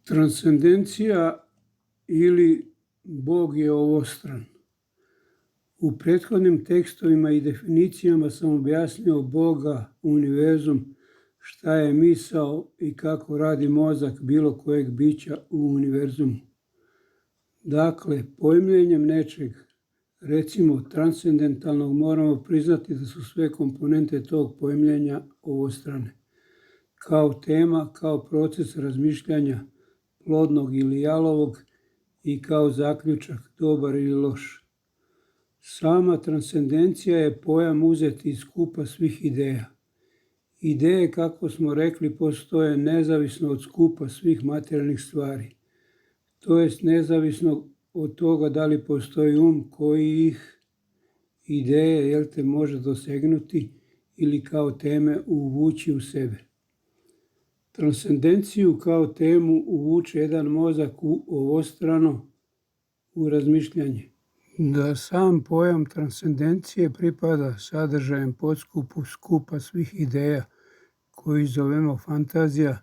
Transcendencija ili Bog je ovostran. U prethodnim tekstovima i definicijama sam objasnio Boga, univerzum, šta je misao i kako radi mozak bilo kojeg bića u univerzumu. Dakle, pojmljenjem nečeg, recimo transcendentalnog, moramo priznati da su sve komponente tog pojmljenja ovostrane. Kao tema, kao proces razmišljanja, plodnog ili jalovog, i kao zaključak, dobar ili loš. Sama transcendencija je pojam uzet iz skupa svih ideja. Ideje, kako smo rekli, postoje nezavisno od skupa svih materijalnih stvari. To jest nezavisno od toga da li postoji koji ih ideje može dosegnuti ili kao teme uvući u sebe. Transcendenciju kao temu uvuče jedan mozak u ovostrano, u razmišljanje. Da sam pojam transcendencije pripada sadržajem podskupu skupa svih ideja koji zovemo fantazija,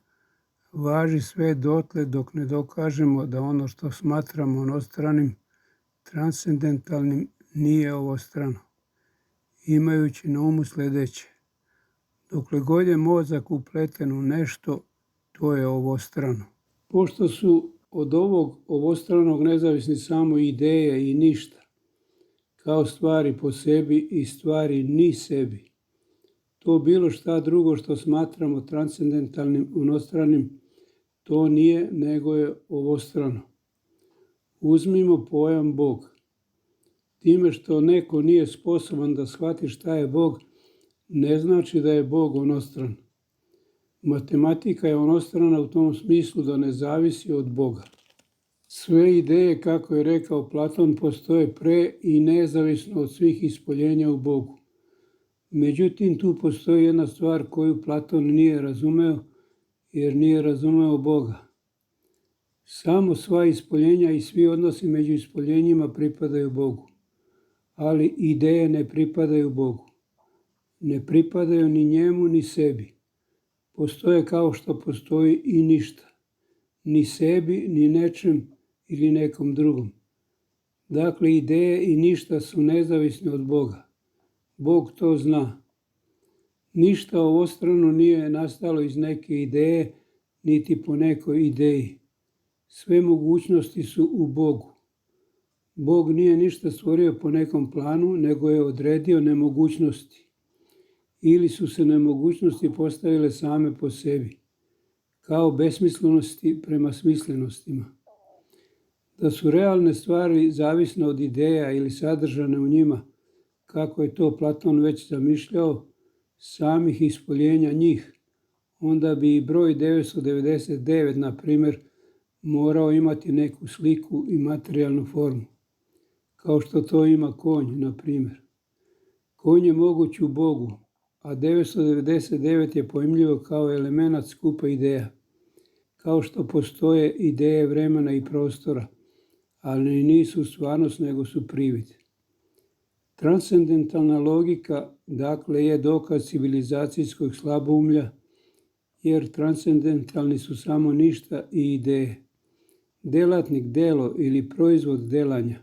važi sve dotle dok ne dokažemo da ono što smatramo onostranim, transcendentalnim, nije ovostrano. Imajući na umu sljedeće: dokle god je mozak upleten u nešto, to je ovostrano. Pošto su od ovog ovostranog nezavisni samo ideje i ništa, kao stvari po sebi i stvari ni sebi, to bilo šta drugo što smatramo transcendentalnim, onostranim, to nije, nego je ovostrano. Uzmimo pojam Bog. Time što neko nije sposoban da shvati šta je Bog, ne znači da je Bog onostran. Matematika je onostrana u tom smislu da ne zavisi od Boga. Sve ideje, kako je rekao Platon, postoje pre i nezavisno od svih ispoljenja u Bogu. Međutim, tu postoji jedna stvar koju Platon nije razumeo, jer nije razumeo Boga. Samo sva ispoljenja i svi odnosi među ispoljenjima pripadaju Bogu, ali ideje ne pripadaju Bogu. Ne pripadaju ni njemu ni sebi. Postoje kao što postoji i ništa. Ni sebi, ni nečem ili nekom drugom. Dakle, ideje i ništa su nezavisni od Boga. Bog to zna. Ništa ovostrano nije nastalo iz neke ideje, niti po nekoj ideji. Sve mogućnosti su u Bogu. Bog nije ništa stvorio po nekom planu, nego je odredio nemogućnosti. Ili su se nemogućnosti postavile same po sebi, kao besmislenosti prema smislenostima. Da su realne stvari zavisne od ideja ili sadržane u njima, kako je to Platon već zamišljao, samih ispoljenja njih, onda bi i broj 999, na primjer, morao imati neku sliku i materijalnu formu, kao što to ima konj, na primjer. Konj je moguć u Bogu, a 999 je pojmljivo kao element skupa ideja, kao što postoje ideje vremena i prostora, ali nisu stvarnost nego su privid. Transcendentalna logika, dakle, je dokaz civilizacijskog slaboumlja, jer transcendentalni su samo ništa i ideje. Delatnik, delo ili proizvod delanja,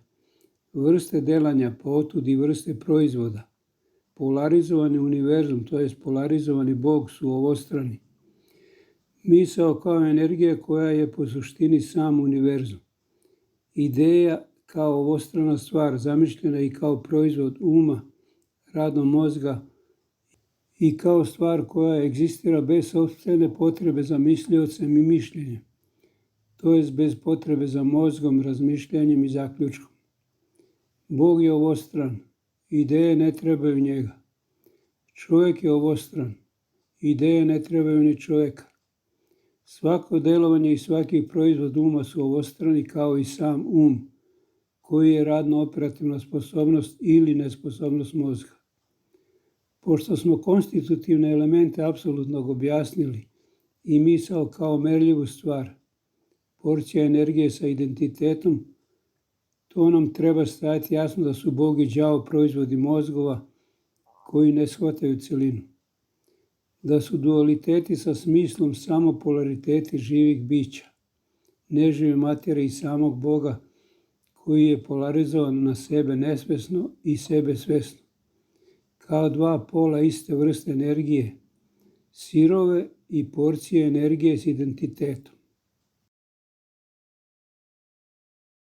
vrste delanja, potud i vrste proizvoda, polarizovani univerzum, to jest polarizovani Bog, su ovostrani. Misao kao energija koja je po suštini sam univerzum. Ideja kao ovostrana stvar, zamišljena i kao proizvod uma, radom mozga, i kao stvar koja egzistira bez sopstvene potrebe za misliocem i mišljenjem, to jest bez potrebe za mozgom, razmišljanjem i zaključkom. Bog je ovostran, ideje ne trebaju njega. Čovjek je ovostran, ideje ne trebaju ni čovjeka. Svako delovanje i svaki proizvod uma su ovostrani kao i sam koji je radno-operativna sposobnost ili nesposobnost mozga. Pošto smo konstitutivne elemente apsolutnog objasnili i misao kao merljivu stvar, porcija energije sa identitetom, to nam treba stajati jasno da su Bog i đavo proizvodi mozgova koji ne shvataju celinu. Da su dualiteti sa smislom samo polariteti živih bića. nežive materije i samog Boga, koji je polarizovan na sebe nesvesno i sebe svesno, kao dva pola iste vrste energije, sirove i porcije energije s identitetom.